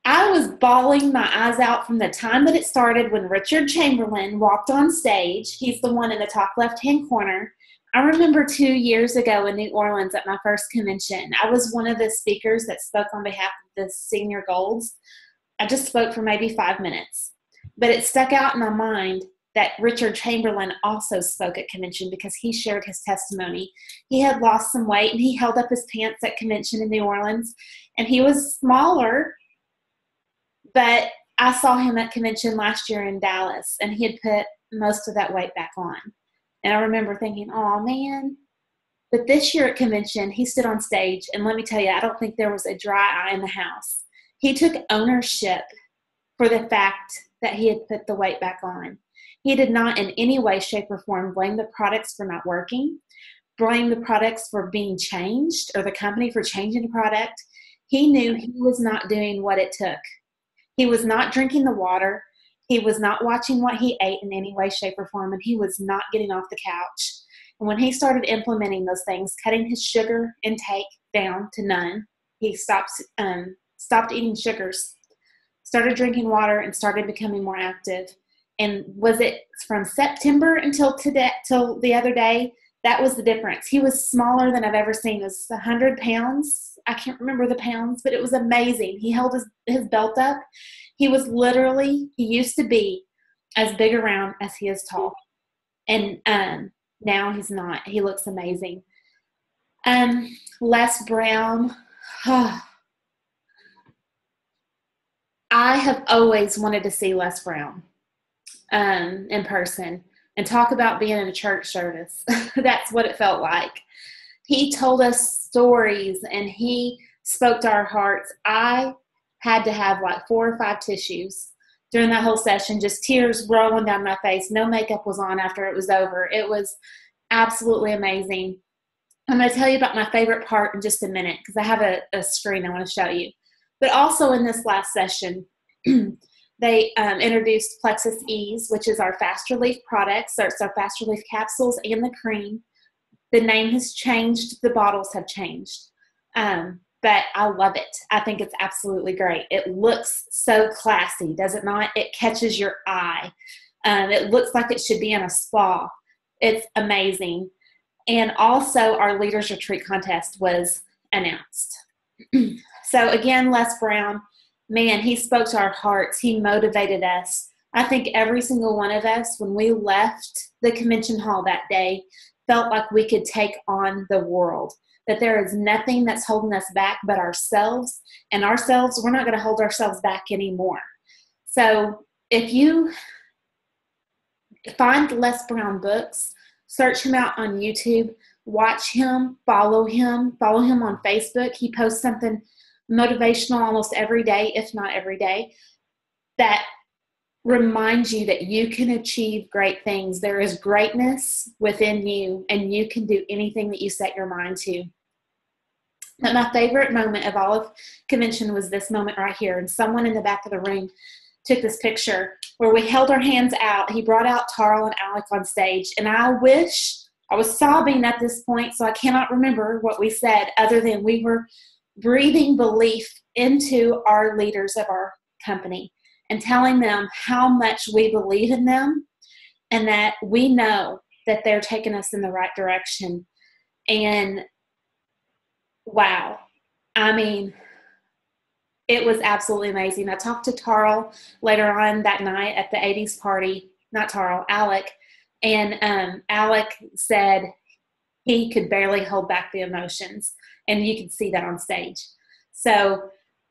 I was bawling my eyes out from the time that it started when Richard Chamberlain walked on stage. He's the one in the top left-hand corner. I remember 2 years ago in New Orleans at my first convention, I was one of the speakers that spoke on behalf of the Senior Golds. I just spoke for maybe 5 minutes. But it stuck out in my mind that Richard Chamberlain also spoke at convention because he shared his testimony. He had lost some weight, and he held up his pants at convention in New Orleans. And he was smaller, but I saw him at convention last year in Dallas, and he had put most of that weight back on. And I remember thinking, oh, man. But this year at convention, he stood on stage, and let me tell you, I don't think there was a dry eye in the house. He took ownership for the fact that he had put the weight back on. He did not in any way, shape, or form blame the products for not working, blame the products for being changed, or the company for changing the product. He knew he was not doing what it took. He was not drinking the water. He was not watching what he ate in any way, shape, or form, and he was not getting off the couch. And when he started implementing those things, cutting his sugar intake down to none, he stopped eating sugars, started drinking water, and started becoming more active. And was it from September until today, till the other day? That was the difference. He was smaller than I've ever seen. It was 100 pounds. I can't remember the pounds, but it was amazing. He held his belt up. He used to be as big around as he is tall. And now he's not. He looks amazing. Les Brown. I have always wanted to see Les Brown in person and talk about being in a church service. That's what it felt like. He told us stories, and he spoke to our hearts. I had to have like 4 or 5 tissues during that whole session, just tears rolling down my face. No makeup was on after it was over. It was absolutely amazing. I'm going to tell you about my favorite part in just a minute because I have a screen I want to show you. But also in this last session, they introduced Plexus Ease, which is our fast relief products. So it's our fast relief capsules and the cream. The name has changed. The bottles have changed. But I love it. I think it's absolutely great. It looks so classy, does it not? It catches your eye. It looks like it should be in a spa. It's amazing. And also our Leaders Retreat contest was announced. So again, Les Brown, man, he spoke to our hearts. He motivated us. I think every single one of us, when we left the convention hall that day, felt like we could take on the world, that there is nothing that's holding us back but ourselves, and ourselves, we're not going to hold ourselves back anymore. So if you find Les Brown books, search him out on YouTube, watch him, follow him on Facebook. He posts something motivational almost every day, if not every day, that reminds you that you can achieve great things. There is greatness within you, and you can do anything that you set your mind to. But my favorite moment of all of convention was this moment right here. And someone in the back of the room took this picture where we held our hands out. He brought out Tarl and Alec on stage. And I wish I was sobbing at this point, so I cannot remember what we said other than we were breathing belief into our leaders of our company and telling them how much we believe in them and that we know that they're taking us in the right direction. And wow, I mean, it was absolutely amazing. I talked to Tarl later on that night at the 80s party, not Tarl, Alec, and Alec said he could barely hold back the emotions, and you could see that on stage. So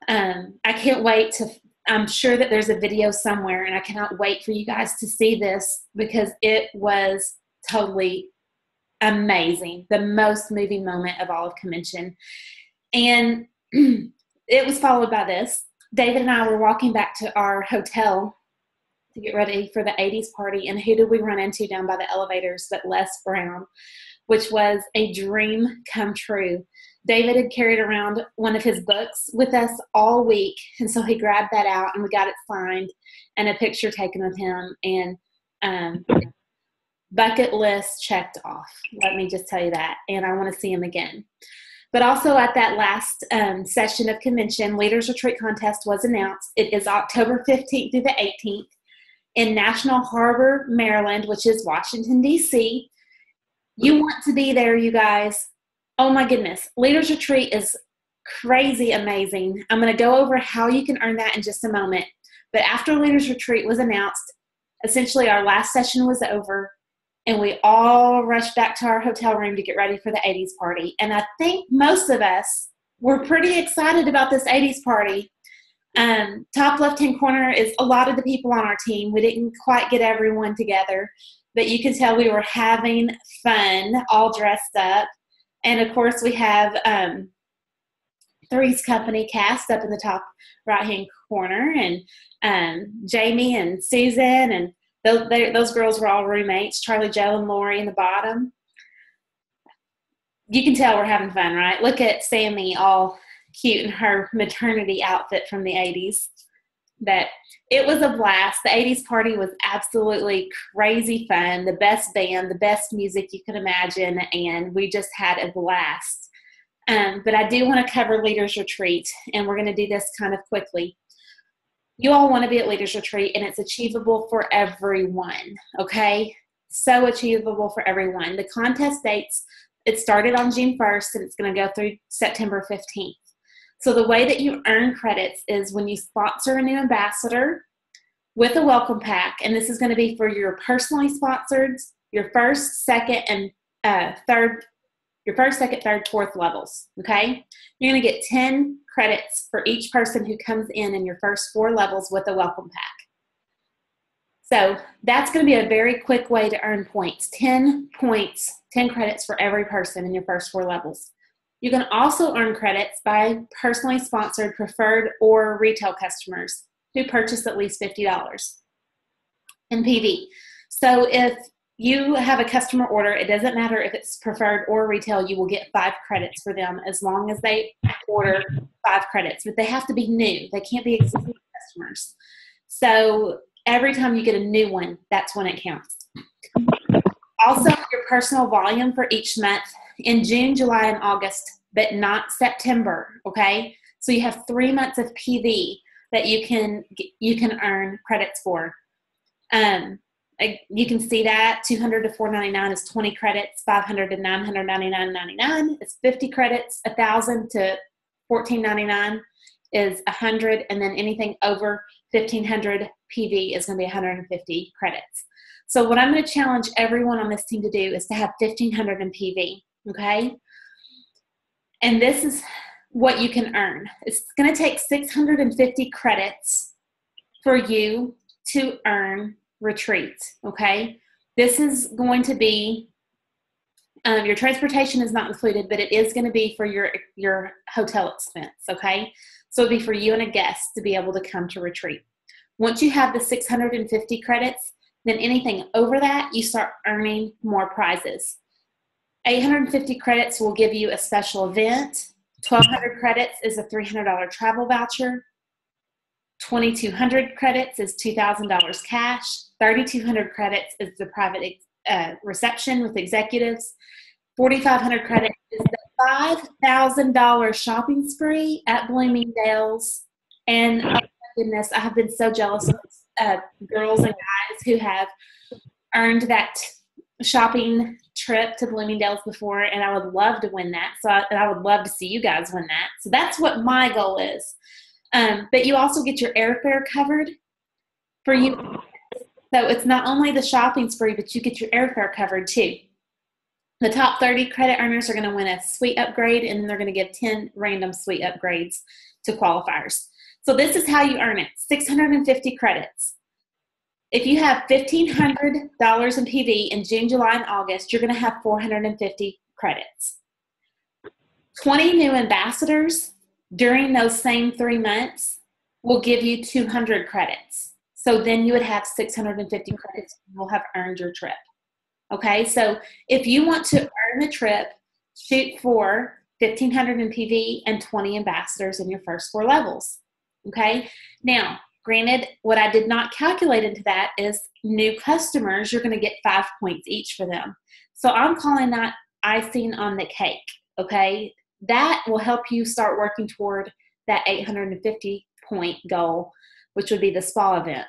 I can't wait to, I'm sure that there's a video somewhere, and I cannot wait for you guys to see this because it was totally amazing, the most moving moment of all of convention. And it was followed by this. David and I were walking back to our hotel to get ready for the 80s party, and who did we run into down by the elevators but Les Brown, which was a dream come true. David had carried around one of his books with us all week, and so he grabbed that out, and we got it signed and a picture taken of him, and bucket list checked off. Let me just tell you that, and I want to see him again. But also at that last session of convention, Leaders Retreat Contest was announced. It is October 15th through the 18th in National Harbor, Maryland, which is Washington, D.C. You want to be there, you guys. Oh, my goodness. Leaders Retreat is crazy amazing. I'm going to go over how you can earn that in just a moment. But after Leaders Retreat was announced, essentially our last session was over, and we all rushed back to our hotel room to get ready for the 80s party. And I think most of us were pretty excited about this 80s party. Top left-hand corner is a lot of the people on our team. We didn't quite get everyone together, but you can tell we were having fun, all dressed up. And, of course, we have Three's Company cast up in the top right-hand corner, and Jamie and Susan, and those girls were all roommates, Charlie, Joe, and Lori in the bottom. You can tell we're having fun, right? Look at Sammy, all cute in her maternity outfit from the 80s. But it was a blast. The 80s party was absolutely crazy fun, the best band, the best music you could imagine, and we just had a blast. But I do want to cover Leaders Retreat, and we're going to do this kind of quickly. You all want to be at Leaders Retreat, and it's achievable for everyone, okay? So achievable for everyone. The contest dates, it started on June 1st, and it's going to go through September 15th. So the way that you earn credits is when you sponsor a new ambassador with a welcome pack, and this is going to be for your personally sponsored, your first, second, third, fourth levels, okay? You're going to get 10 credits for each person who comes in your first 4 levels with a welcome pack. So that's going to be a very quick way to earn points. 10 points, 10 credits for every person in your first 4 levels. You can also earn credits by personally sponsored, preferred, or retail customers who purchase at least $50 in PV. So if you have a customer order, it doesn't matter if it's preferred or retail, you will get 5 credits for them as long as they order 5 credits. But they have to be new. They can't be existing customers. So every time you get a new one, that's when it counts. Also, your personal volume for each month in June, July, and August, but not September, okay? So you have 3 months of PV that you can earn credits for. You can see that 200 to 499 is 20 credits, 500 to 999.99 is 50 credits, 1,000 to 1499 is 100, and then anything over 1,500 PV is going to be 150 credits. So what I'm going to challenge everyone on this team to do is to have 1,500 in PV, okay? And this is what you can earn. It's going to take 650 credits for you to earn retreat, okay? This is going to be, your transportation is not included, but it is going to be for your hotel expense, okay? So it'll be for you and a guest to be able to come to retreat. Once you have the 650 credits, then anything over that, you start earning more prizes. 850 credits will give you a special event. 1,200 credits is a $300 travel voucher. 2,200 credits is $2,000 cash. 3,200 credits is the private reception with executives. 4,500 credits is the $5,000 shopping spree at Bloomingdale's. And oh my goodness, I have been so jealous of girls and guys who have earned that shopping trip to Bloomingdale's before, and I would love to win that. So I would love to see you guys win that. So that's what my goal is. But you also get your airfare covered for you. So it's not only the shopping spree, but you get your airfare covered too. The top 30 credit earners are going to win a suite upgrade, and then they're going to give 10 random suite upgrades to qualifiers. So this is how you earn it, 650 credits. If you have $1,500 in PV in June, July, and August, you're going to have 450 credits. 20 new ambassadors during those same 3 months will give you 200 credits. So then you would have 650 credits and you'll have earned your trip. Okay, so if you want to earn the trip, shoot for 1,500 in PV and 20 ambassadors in your first 4 levels. Okay, now, granted, what I did not calculate into that is new customers, you're going to get 5 points each for them. So I'm calling that icing on the cake, okay? That will help you start working toward that 850 point goal, which would be the spa event.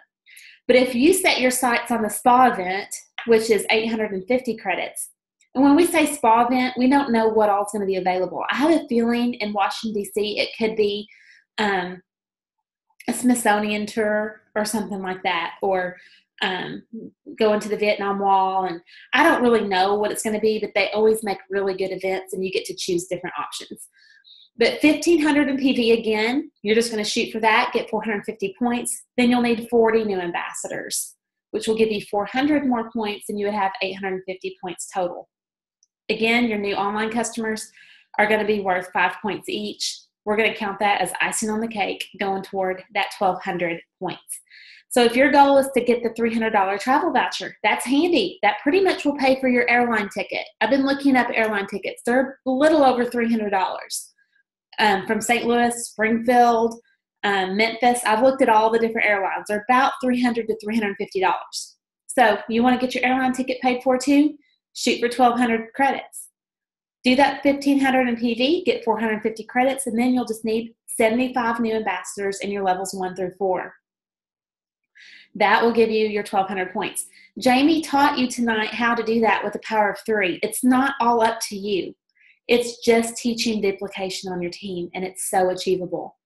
But if you set your sights on the spa event, which is 850 credits, and when we say spa event, we don't know what all is going to be available. I have a feeling in Washington, D.C., it could be a Smithsonian tour or something like that, or going to the Vietnam Wall. And I don't really know what it's going to be, but they always make really good events and you get to choose different options. But 1,500 in PV again, you're just going to shoot for that, get 450 points. Then you'll need 40 new ambassadors, which will give you 400 more points, and you would have 850 points total. Again, your new online customers are going to be worth 5 points each. We're going to count that as icing on the cake going toward that 1,200 points. So if your goal is to get the $300 travel voucher, that's handy. That pretty much will pay for your airline ticket. I've been looking up airline tickets. They're a little over $300 from St. Louis, Springfield, Memphis. I've looked at all the different airlines. They're about $300 to $350. So you want to get your airline ticket paid for too? Shoot for 1,200 credits. Do that 1,500 in PV, get 450 credits, and then you'll just need 75 new ambassadors in your levels 1 through 4. That will give you your 1,200 points. Jamie taught you tonight how to do that with the power of 3. It's not all up to you. It's just teaching duplication on your team, and it's so achievable.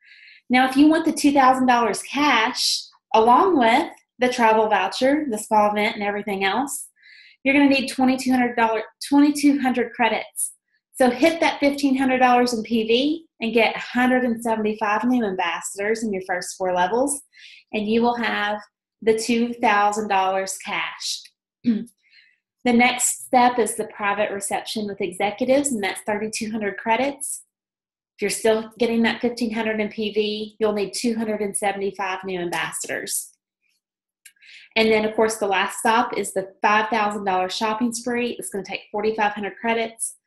Now, if you want the $2,000 cash along with the travel voucher, the spa event, and everything else, you're going to need 2,200 credits. So hit that $1,500 in PV and get 175 new ambassadors in your first 4 levels, and you will have the $2,000 cash. The next step is the private reception with executives, and that's 3,200 credits. If you're still getting that 1,500 in PV, you'll need 275 new ambassadors. And then, of course, the last stop is the $5,000 shopping spree. It's going to take 4,500 credits.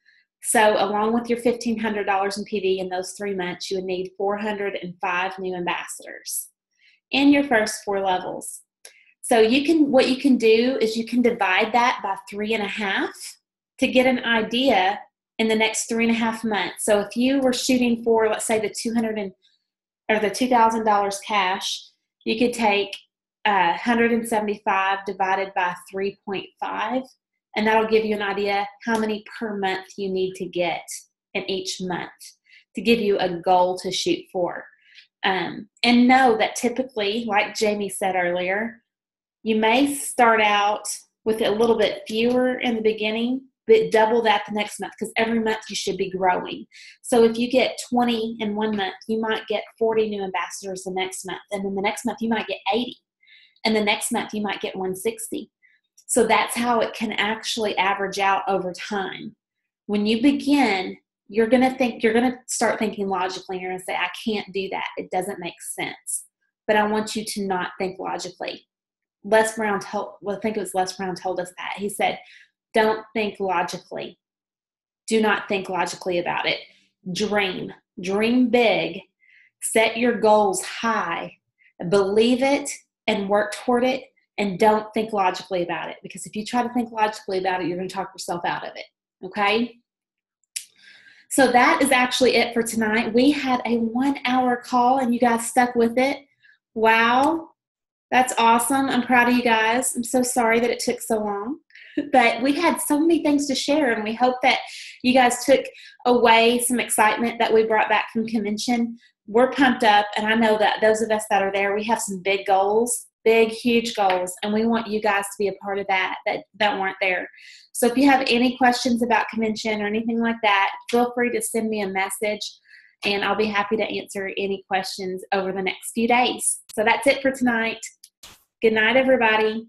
So along with your $1,500 in PV in those 3 months, you would need 405 new ambassadors in your first 4 levels. So what you can do is you can divide that by 3.5 to get an idea in the next 3.5 months. So if you were shooting for, let's say, the $2,000 cash, you could take 175 divided by 3.5, and that'll give you an idea how many per month you need to get in each month to give you a goal to shoot for. And know that typically, like Jamie said earlier, you may start out with a little bit fewer in the beginning, but double that the next month, because every month you should be growing. So if you get 20 in 1 month, you might get 40 new ambassadors the next month. And then the next month you might get 80. And the next month you might get 160. So that's how it can actually average out over time. When you begin, you're going to start thinking logically. You're going to say, I can't do that. It doesn't make sense. But I want you to not think logically. I think it was Les Brown told us that. He said, don't think logically. Do not think logically about it. Dream. dream big, set your goals high, believe it, and work toward it, and don't think logically about it. Because if you try to think logically about it, you're going to talk yourself out of it. Okay? So that is actually it for tonight. We had a 1-hour call, and you guys stuck with it. Wow. That's awesome. I'm proud of you guys. I'm so sorry that it took so long. But we had so many things to share, and we hope that you guys took away some excitement that we brought back from convention. We're pumped up, and I know that those of us that are there, we have some big goals, big, huge goals, and we want you guys to be a part of that weren't there. So if you have any questions about convention or anything like that, feel free to send me a message, and I'll be happy to answer any questions over the next few days. So that's it for tonight. Good night, everybody.